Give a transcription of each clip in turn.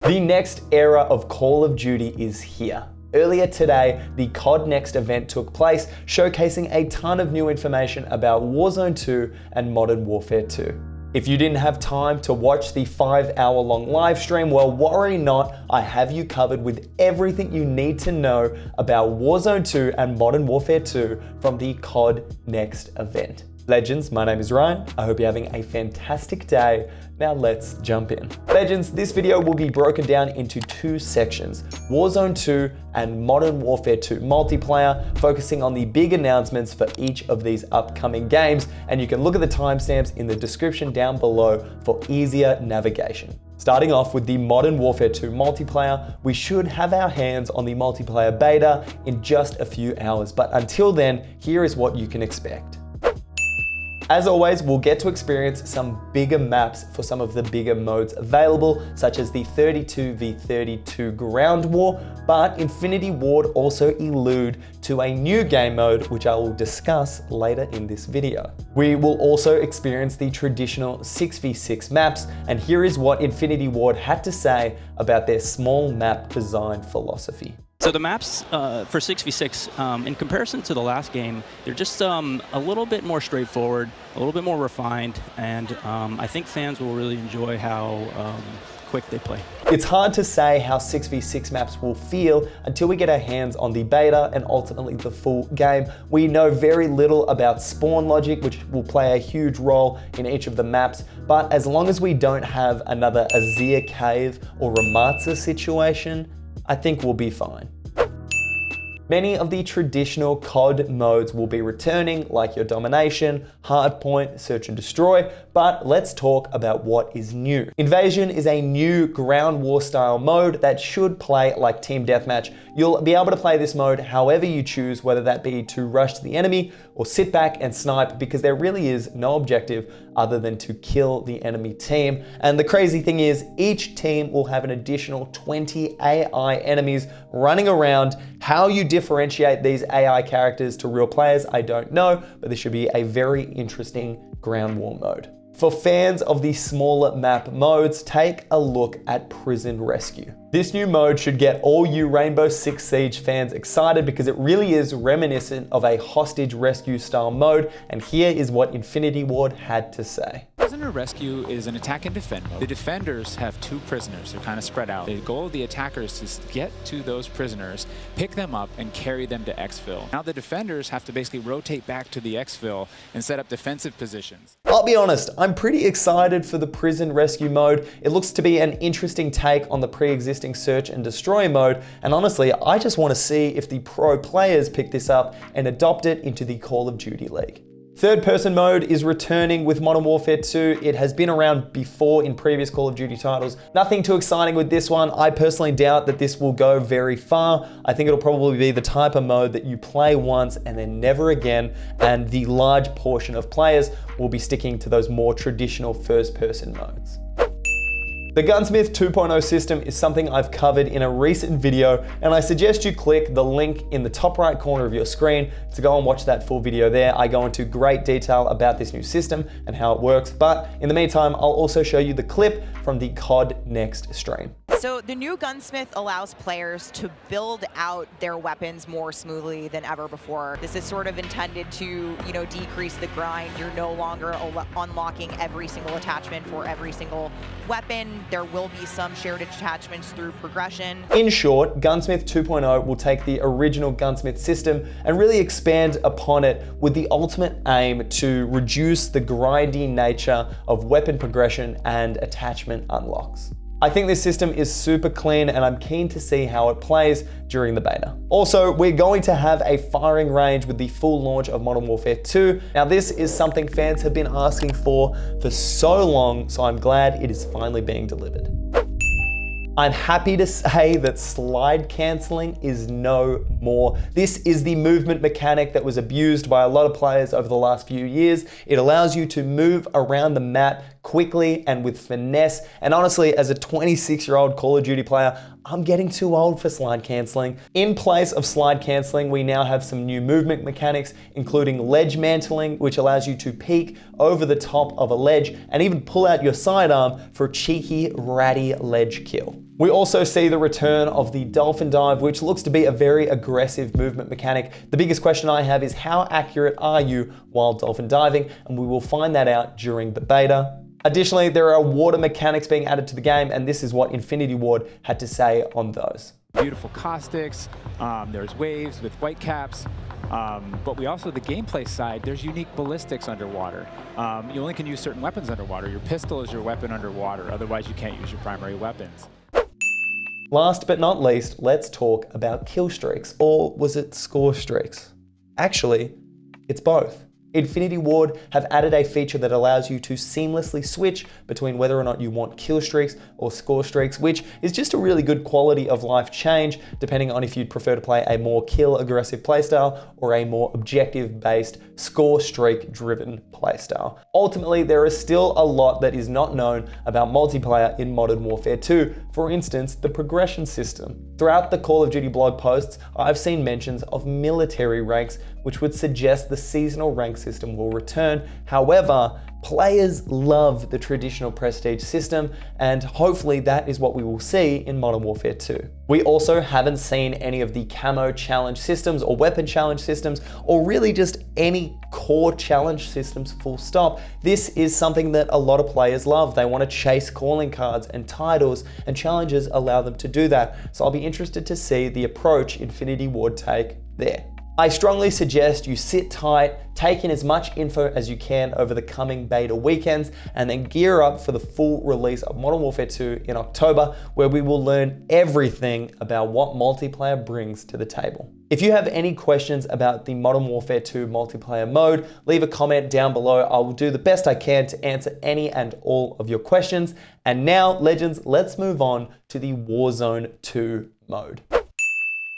The next era of Call of Duty is here. Earlier today, the CODNext event took place, showcasing a ton of new information about Warzone 2 and Modern Warfare 2. If you didn't have time to watch the 5-hour-long live stream, well, worry not, I have you covered with everything you need to know about Warzone 2 and Modern Warfare 2 from the CODNext event. Legends, my name is Ryan. I hope you're having a fantastic day. Now let's jump in. Legends, this video will be broken down into two sections, Warzone 2 and Modern Warfare 2 multiplayer, focusing on the big announcements for each of these upcoming games, and you can look at the timestamps in the description down below for easier navigation. Starting off with the Modern Warfare 2 multiplayer, we should have our hands on the multiplayer beta in just a few hours, but until then, here is what you can expect. As always, we'll get to experience some bigger maps for some of the bigger modes available, such as the 32v32 ground war, but Infinity Ward also allude to a new game mode, which I will discuss later in this video. We will also experience the traditional 6v6 maps, and here is what Infinity Ward had to say about their small map design philosophy. So the maps for 6v6, in comparison to the last game, they're just a little bit more straightforward, a little bit more refined, and I think fans will really enjoy how quick they play. It's hard to say how 6v6 maps will feel until we get our hands on the beta and ultimately the full game. We know very little about spawn logic, which will play a huge role in each of the maps, but as long as we don't have another Azir Cave or Mazrah situation, I think we'll be fine. Many of the traditional COD modes will be returning, like your domination, hardpoint, search and destroy, but let's talk about what is new. Invasion is a new ground war style mode that should play like team deathmatch. You'll be able to play this mode however you choose, whether that be to rush to the enemy or sit back and snipe, because there really is no objective other than to kill the enemy team. And the crazy thing is, each team will have an additional 20 AI enemies running around. How you differentiate these AI characters to real players, I don't know, but this should be a very interesting ground war mode. For fans of the smaller map modes, take a look at Prison Rescue. This new mode should get all you Rainbow Six Siege fans excited because it really is reminiscent of a hostage rescue style mode, and here is what Infinity Ward had to say. Prisoner Rescue is an attack and defend mode. The defenders have two prisoners. They're kind of spread out. The goal of the attackers is to get to those prisoners, pick them up, and carry them to exfil. Now the defenders have to basically rotate back to the exfil and set up defensive positions. I'll be honest, I'm pretty excited for the Prison Rescue mode. It looks to be an interesting take on the pre-existing search and destroy mode, and honestly, I just want to see if the pro players pick this up and adopt it into the Call of Duty League. Third person mode is returning with Modern Warfare 2. It has been around before in previous Call of Duty titles. Nothing too exciting with this one. I personally doubt that this will go very far. I think it'll probably be the type of mode that you play once and then never again, and the large portion of players will be sticking to those more traditional first person modes. The Gunsmith 2.0 system is something I've covered in a recent video, and I suggest you click the link in the top right corner of your screen to go and watch that full video there. I go into great detail about this new system and how it works, but in the meantime, I'll also show you the clip from the CODNext stream. So the new Gunsmith allows players to build out their weapons more smoothly than ever before. This is sort of intended to, decrease the grind. You're no longer unlocking every single attachment for every single weapon. There will be some shared attachments through progression. In short, Gunsmith 2.0 will take the original Gunsmith system and really expand upon it with the ultimate aim to reduce the grindy nature of weapon progression and attachment unlocks. I think this system is super clean, and I'm keen to see how it plays during the beta. Also, we're going to have a firing range with the full launch of Modern Warfare 2. Now, this is something fans have been asking for so long, so I'm glad it is finally being delivered. I'm happy to say that slide canceling is no more. This is the movement mechanic that was abused by a lot of players over the last few years. It allows you to move around the map quickly and with finesse. And honestly, as a 26-year-old Call of Duty player, I'm getting too old for slide canceling. In place of slide canceling, we now have some new movement mechanics, including ledge mantling, which allows you to peek over the top of a ledge and even pull out your sidearm for a cheeky, ratty ledge kill. We also see the return of the Dolphin Dive, which looks to be a very aggressive movement mechanic. The biggest question I have is how accurate are you while dolphin diving? And we will find that out during the beta. Additionally, there are water mechanics being added to the game, and this is what Infinity Ward had to say on those. Beautiful caustics, there's waves with white caps, but we also, the gameplay side, there's unique ballistics underwater. You only can use certain weapons underwater. Your pistol is your weapon underwater, otherwise you can't use your primary weapons. Last but not least, let's talk about kill streaks, or was it score streaks? Actually, it's both. Infinity Ward have added a feature that allows you to seamlessly switch between whether or not you want kill streaks or score streaks, which is just a really good quality of life change, depending on if you'd prefer to play a more kill aggressive playstyle or a more objective based score streak driven playstyle. Ultimately, there is still a lot that is not known about multiplayer in Modern Warfare 2. For instance, the progression system. Throughout the Call of Duty blog posts, I've seen mentions of military ranks, which would suggest the seasonal rank system will return. However, players love the traditional prestige system, and hopefully that is what we will see in Modern Warfare 2. We also haven't seen any of the camo challenge systems or weapon challenge systems, or really just any core challenge systems full stop. This is something that a lot of players love. They want to chase calling cards and titles, and challenges allow them to do that. So I'll be interested to see the approach Infinity Ward take there. I strongly suggest you sit tight, take in as much info as you can over the coming beta weekends, and then gear up for the full release of Modern Warfare 2 in October, where we will learn everything about what multiplayer brings to the table. If you have any questions about the Modern Warfare 2 multiplayer mode, leave a comment down below. I will do the best I can to answer any and all of your questions. And now, legends, let's move on to the Warzone 2 mode.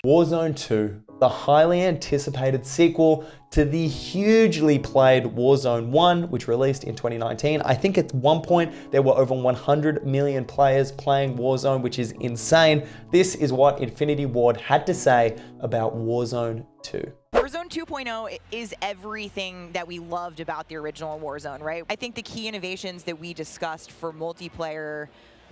Warzone 2, the highly anticipated sequel to the hugely played Warzone 1, which released in 2019. I think at one point there were over 100 million players playing Warzone, which is insane. This is what Infinity Ward had to say about Warzone 2. Warzone 2.0 is everything that we loved about the original Warzone, right? I think the key innovations that we discussed for multiplayer,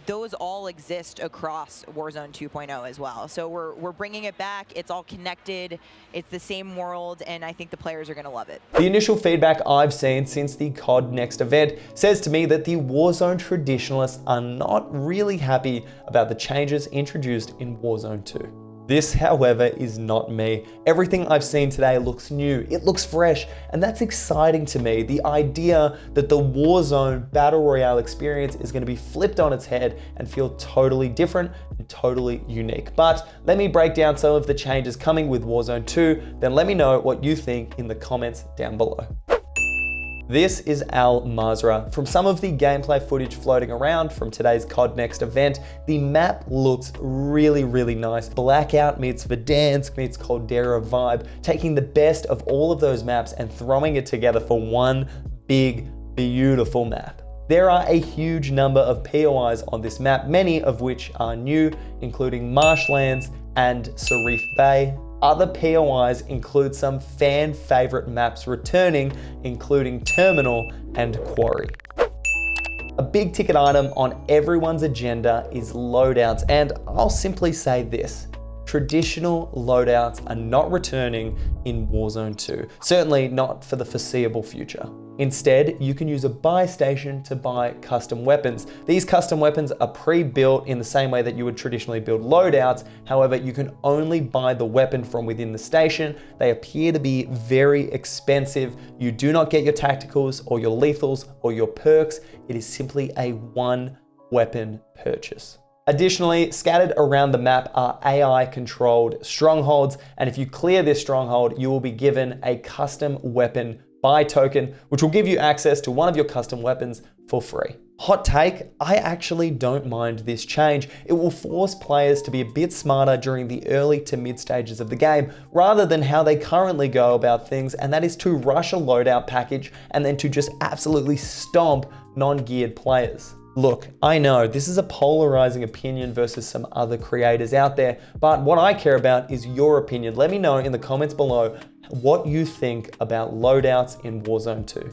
those all exist across Warzone 2.0 as well. So we're bringing it back. It's all connected. It's the same world, and I think the players are going to love it. The initial feedback I've seen since the CODNext event says to me that the Warzone traditionalists are not really happy about the changes introduced in Warzone 2. This, however, is not me. Everything I've seen today looks new, it looks fresh, and that's exciting to me. The idea that the Warzone Battle Royale experience is going to be flipped on its head and feel totally different and totally unique. But let me break down some of the changes coming with Warzone 2, then let me know what you think in the comments down below. This is Mazrah. From some of the gameplay footage floating around from today's CODNext event, the map looks really, really nice. Blackout meets Verdansk meets Caldera vibe, taking the best of all of those maps and throwing it together for one big, beautiful map. There are a huge number of POIs on this map, many of which are new, including Marshlands and Sharif Bay. Other POIs include some fan favorite maps returning, including Terminal and Quarry. A big ticket item on everyone's agenda is loadouts, and I'll simply say this: traditional loadouts are not returning in Warzone 2, certainly not for the foreseeable future. Instead, you can use a buy station to buy custom weapons. These custom weapons are pre-built in the same way that you would traditionally build loadouts. However, you can only buy the weapon from within the station. They appear to be very expensive. You do not get your tacticals or your lethals or your perks. It is simply a one weapon purchase. Additionally, scattered around the map are AI-controlled strongholds, and if you clear this stronghold, you will be given a custom weapon buy token, which will give you access to one of your custom weapons for free. Hot take, I actually don't mind this change. It will force players to be a bit smarter during the early to mid stages of the game, rather than how they currently go about things, and that is to rush a loadout package and then to just absolutely stomp non-geared players. Look, I know this is a polarizing opinion versus some other creators out there, but what I care about is your opinion. Let me know in the comments below what you think about loadouts in Warzone 2.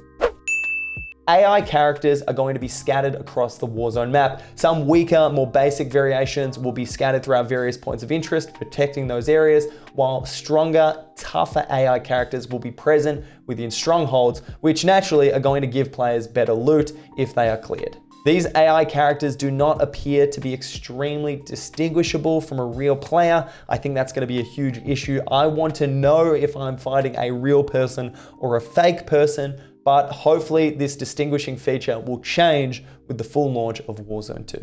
AI characters are going to be scattered across the Warzone map. Some weaker, more basic variations will be scattered throughout various points of interest, protecting those areas, while stronger, tougher AI characters will be present within strongholds, which naturally are going to give players better loot if they are cleared. These AI characters do not appear to be extremely distinguishable from a real player. I think that's going to be a huge issue. I want to know if I'm fighting a real person or a fake person, but hopefully this distinguishing feature will change with the full launch of Warzone 2.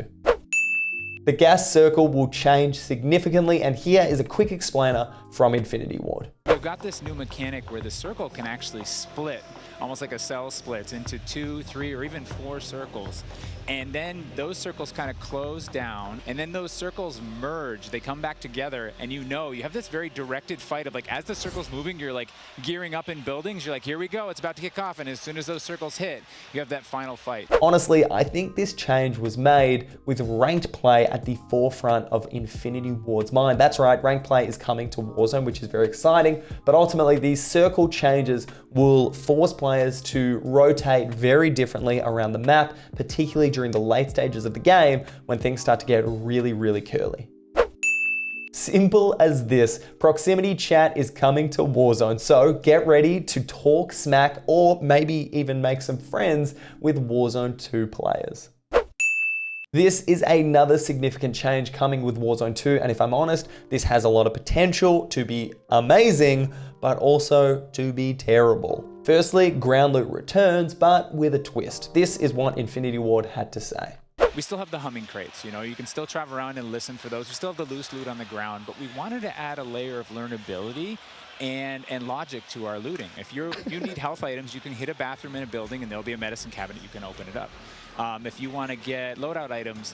The gas circle will change significantly, and here is a quick explainer from Infinity Ward. We've got this new mechanic where the circle can actually split, almost like a cell splits into 2, 3, or even 4 circles. And then those circles kind of close down, and then those circles merge. They come back together, and you have this very directed fight of like, as the circle's moving, you're like gearing up in buildings. You're like, here we go, it's about to kick off. And as soon as those circles hit, you have that final fight. Honestly, I think this change was made with ranked play at the forefront of Infinity Ward's mind. That's right, ranked play is coming to Warzone, which is very exciting, but ultimately these circle changes will force players to rotate very differently around the map, particularly during the late stages of the game when things start to get really, really curly. Simple as this, proximity chat is coming to Warzone, so get ready to talk smack or maybe even make some friends with Warzone 2 players. This is another significant change coming with Warzone 2, and if I'm honest, this has a lot of potential to be amazing, but also to be terrible. Firstly, ground loot returns, but with a twist. This is what Infinity Ward had to say. We still have the humming crates, you can still travel around and listen for those. We still have the loose loot on the ground, but we wanted to add a layer of learnability and logic to our looting. If you need health items, you can hit a bathroom in a building and there'll be a medicine cabinet, you can open it up. If you want to get loadout items,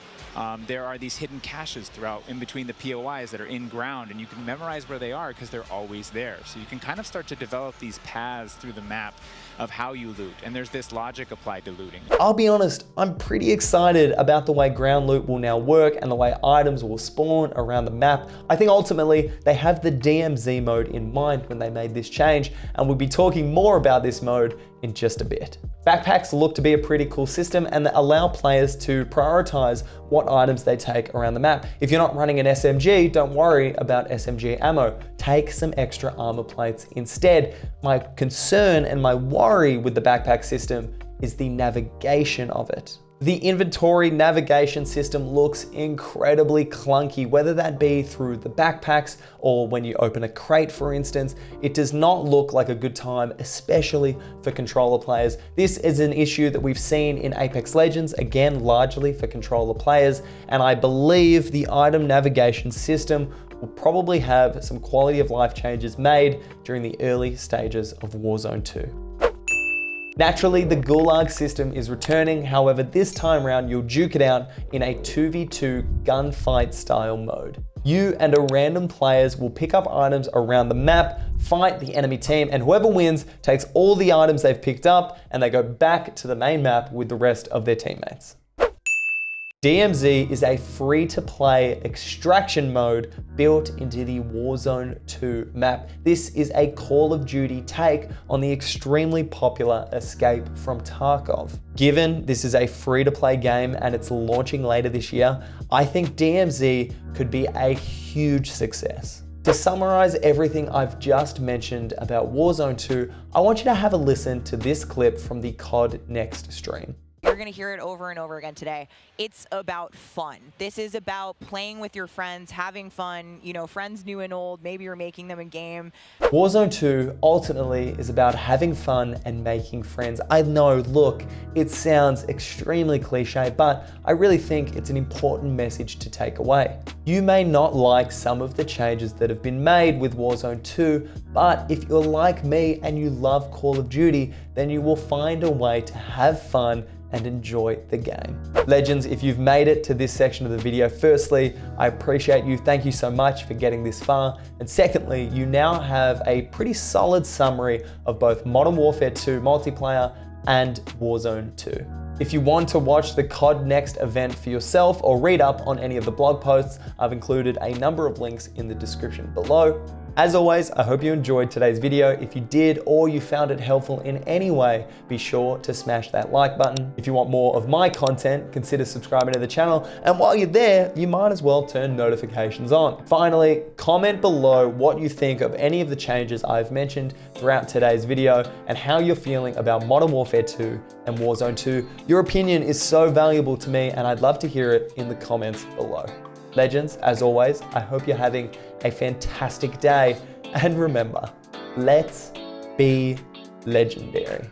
there are these hidden caches throughout in between the POIs that are in ground, and you can memorize where they are because they're always there. So you can kind of start to develop these paths through the map of how you loot, and there's this logic applied to looting. I'll be honest, I'm pretty excited about the way ground loot will now work and the way items will spawn around the map. I think ultimately they have the DMZ mode in mind when they made this change, and we'll be talking more about this mode in just a bit. Backpacks look to be a pretty cool system and allow players to prioritize what items they take around the map. If you're not running an SMG, don't worry about SMG ammo. Take some extra armor plates instead. My concern and my worry with the backpack system is the navigation of it. The inventory navigation system looks incredibly clunky, whether that be through the backpacks or when you open a crate, for instance. It does not look like a good time, especially for controller players. This is an issue that we've seen in Apex Legends, again, largely for controller players, and I believe the item navigation system will probably have some quality of life changes made during the early stages of Warzone 2. Naturally, the Gulag system is returning, however, this time around you'll duke it out in a 2v2 gunfight style mode. You and a random players will pick up items around the map, fight the enemy team, and whoever wins takes all the items they've picked up and they go back to the main map with the rest of their teammates. DMZ is a free-to-play extraction mode built into the Warzone 2 map. This is a Call of Duty take on the extremely popular Escape from Tarkov. Given this is a free-to-play game and it's launching later this year, I think DMZ could be a huge success. To summarize everything I've just mentioned about Warzone 2, I want you to have a listen to this clip from the CODNext stream. You're going to hear it over and over again today. It's about fun. This is about playing with your friends, having fun, friends new and old, maybe you're making them in game. Warzone 2 ultimately is about having fun and making friends. I know, look, it sounds extremely cliche, but I really think it's an important message to take away. You may not like some of the changes that have been made with Warzone 2, but if you're like me and you love Call of Duty, then you will find a way to have fun and enjoy the game. Legends, if you've made it to this section of the video, firstly, I appreciate you. Thank you so much for getting this far. And secondly, you now have a pretty solid summary of both Modern Warfare 2 multiplayer and Warzone 2. If you want to watch the CODNext event for yourself or read up on any of the blog posts, I've included a number of links in the description below. As always, I hope you enjoyed today's video. If you did or you found it helpful in any way, be sure to smash that like button. If you want more of my content, consider subscribing to the channel. And while you're there, you might as well turn notifications on. Finally, comment below what you think of any of the changes I've mentioned throughout today's video and how you're feeling about Modern Warfare 2 and Warzone 2. Your opinion is so valuable to me and I'd love to hear it in the comments below. Legends, as always, I hope you're having a fantastic day. And remember, let's be legendary.